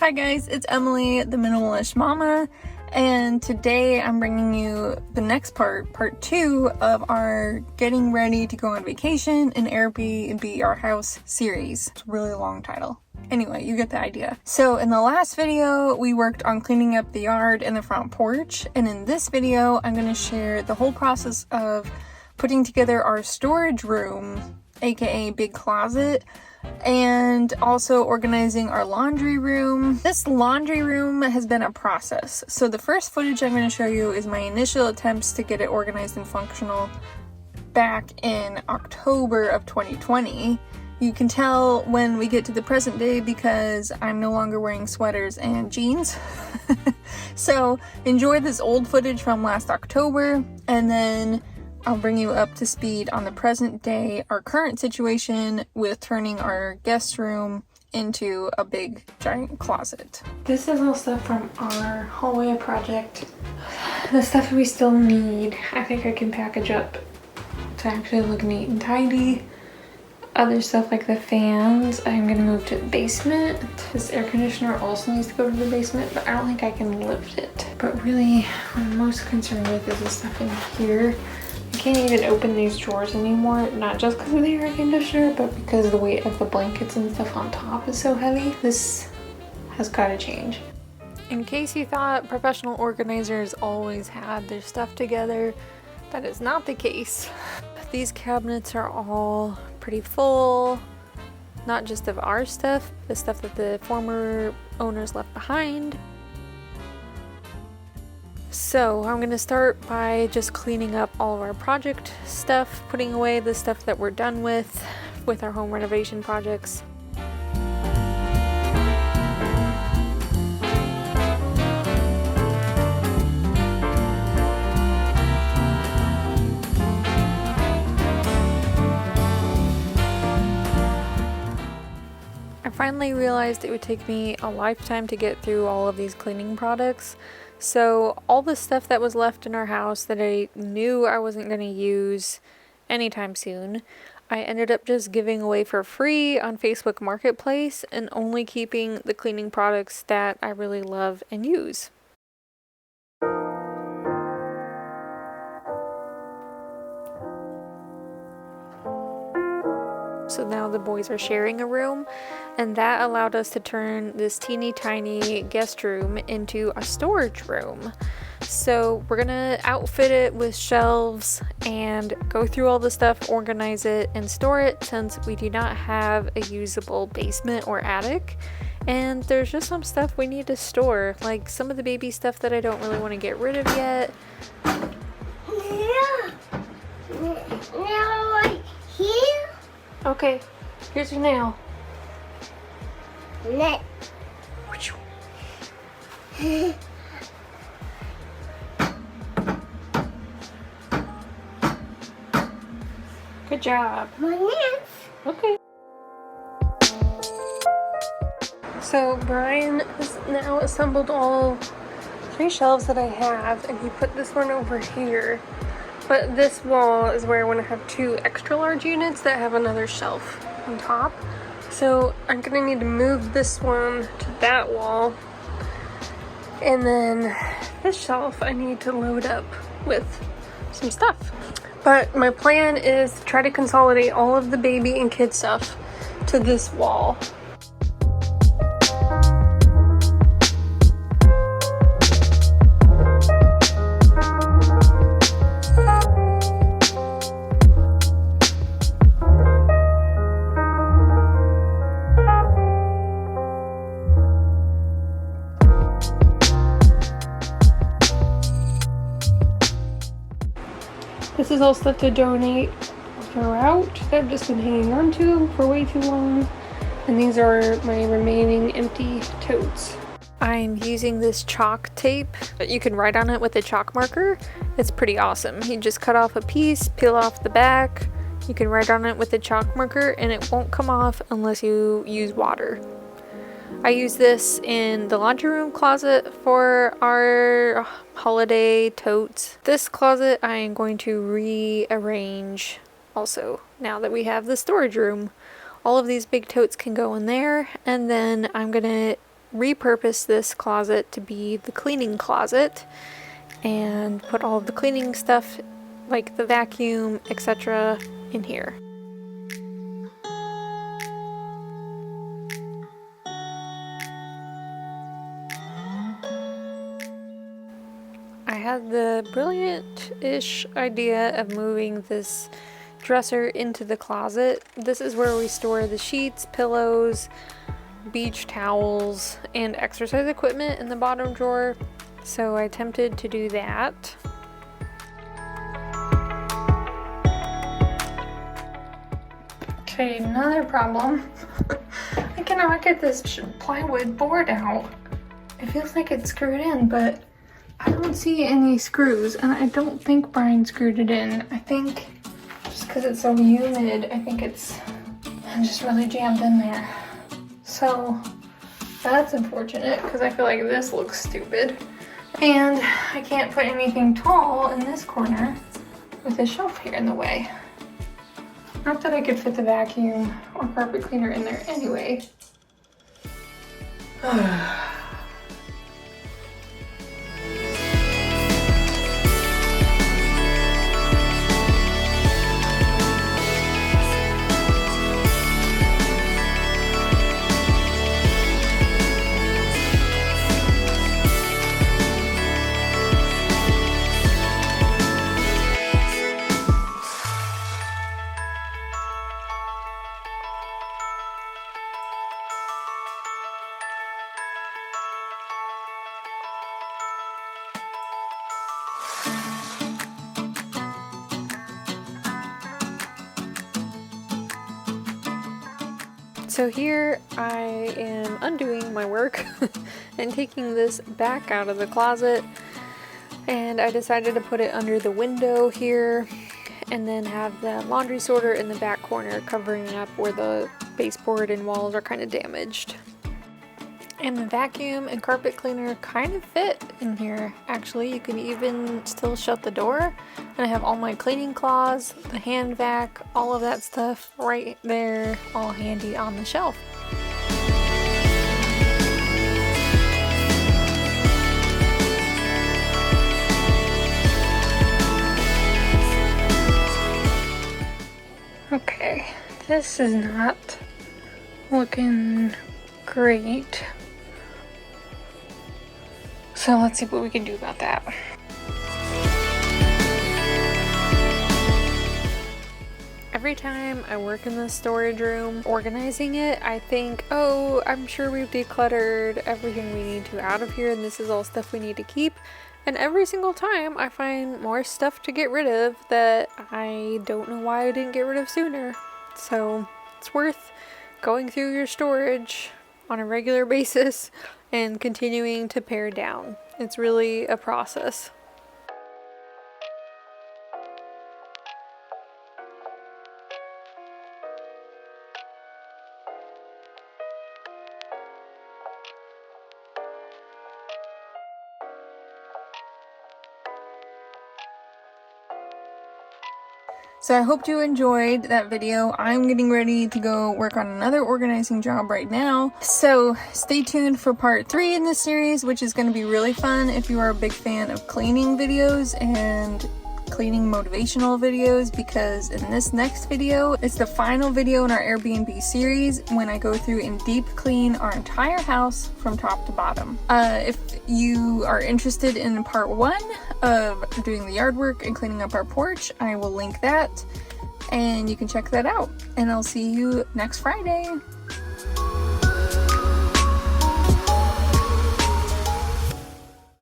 Hi guys, it's Emily, the Minimalist Mama, and today I'm bringing you the next part 2 of our Getting Ready to Go on Vacation in Airbnb Our House series. It's a really long title. Anyway, you get the idea. So in the last video, we worked on cleaning up the yard and the front porch, and in this video, I'm going to share the whole process of putting together our storage room, aka big closet, and also organizing our laundry room. This laundry room has been a process. So the first footage I'm going to show you is my initial attempts to get it organized and functional back in October of 2020. You can tell when we get to the present day because I'm no longer wearing sweaters and jeans. So enjoy this old footage from last October, and then I'll bring you up to speed on the present day, our current situation with turning our guest room into a big giant closet. This is all stuff from our hallway project. The stuff we still need, I think I can package up to actually look neat and tidy. Other stuff like the fans, I'm gonna move to the basement. This air conditioner also needs to go to the basement, but I don't think I can lift it. But really, what I'm most concerned with is the stuff in here. I can't even open these drawers anymore, not just because of the air conditioner, but because the weight of the blankets and stuff on top is so heavy. This has got to change. In case you thought professional organizers always had their stuff together, that is not the case. These cabinets are all pretty full, not just of our stuff, the stuff that the former owners left behind. So I'm gonna start by just cleaning up all of our project stuff, putting away the stuff that we're done with our home renovation projects. I finally realized it would take me a lifetime to get through all of these cleaning products. So all the stuff that was left in our house that I knew I wasn't going to use anytime soon, I ended up just giving away for free on Facebook Marketplace and only keeping the cleaning products that I really love and use. So now the boys are sharing a room, and that allowed us to turn this teeny tiny guest room into a storage room. So we're gonna outfit it with shelves and go through all the stuff, organize it, and store it, since we do not have a usable basement or attic. And there's just some stuff we need to store, like some of the baby stuff that I don't really want to get rid of yet. Now right here. Okay, here's your nail. Net. Good job. My net. Okay. So Brian has now assembled all 3 shelves that I have, and he put this one over here. But this wall is where I want to have 2 extra large units that have another shelf on top. So I'm gonna need to move this one to that wall. And then this shelf I need to load up with some stuff. But my plan is to try to consolidate all of the baby and kid stuff to this wall. This is all stuff to donate or throw out that I've just been hanging on to for way too long. And these are my remaining empty totes. I'm using this chalk tape. You can write on it with a chalk marker. It's pretty awesome. You just cut off a piece, peel off the back. You can write on it with a chalk marker and it won't come off unless you use water. I use this in the laundry room closet for our holiday totes. This closet I am going to rearrange also now that we have the storage room. All of these big totes can go in there, and then I'm gonna repurposed this closet to be the cleaning closet and put all of the cleaning stuff like the vacuum, etc. in here. I had the brilliant-ish idea of moving this dresser into the closet. This is where we store the sheets, pillows, beach towels, and exercise equipment in the bottom drawer. So I attempted to do that. Okay, another problem. I cannot get this plywood board out. It feels like it's screwed in, but I don't see any screws, and I don't think Brian screwed it in. I think just because it's so humid, I think it's just really jammed in there. So that's unfortunate because I feel like this looks stupid. And I can't put anything tall in this corner with this shelf here in the way. Not that I could fit the vacuum or carpet cleaner in there anyway. So here I am undoing my work and taking this back out of the closet, and I decided to put it under the window here and then have the laundry sorter in the back corner covering up where the baseboard and walls are kind of damaged. And the vacuum and carpet cleaner kind of fit in here. Actually, you can even still shut the door. And I have all my cleaning cloths, the hand vac, all of that stuff right there, all handy on the shelf. Okay, this is not looking great. So let's see what we can do about that. Every time I work in the storage room, organizing it, I think, oh, I'm sure we've decluttered everything we need to out of here, and this is all stuff we need to keep. And every single time I find more stuff to get rid of that I don't know why I didn't get rid of sooner. So it's worth going through your storage on a regular basis and continuing to pare down. It's really a process. So I hope you enjoyed that video. I'm getting ready to go work on another organizing job right now. So stay tuned for part 3 in this series, which is going to be really fun if you are a big fan of cleaning videos and cleaning motivational videos, because in this next video, it's the final video in our Airbnb series when I go through and deep clean our entire house from top to bottom. If you are interested in part 1 of doing the yard work and cleaning up our porch, I will link that and you can check that out. And I'll see you next Friday.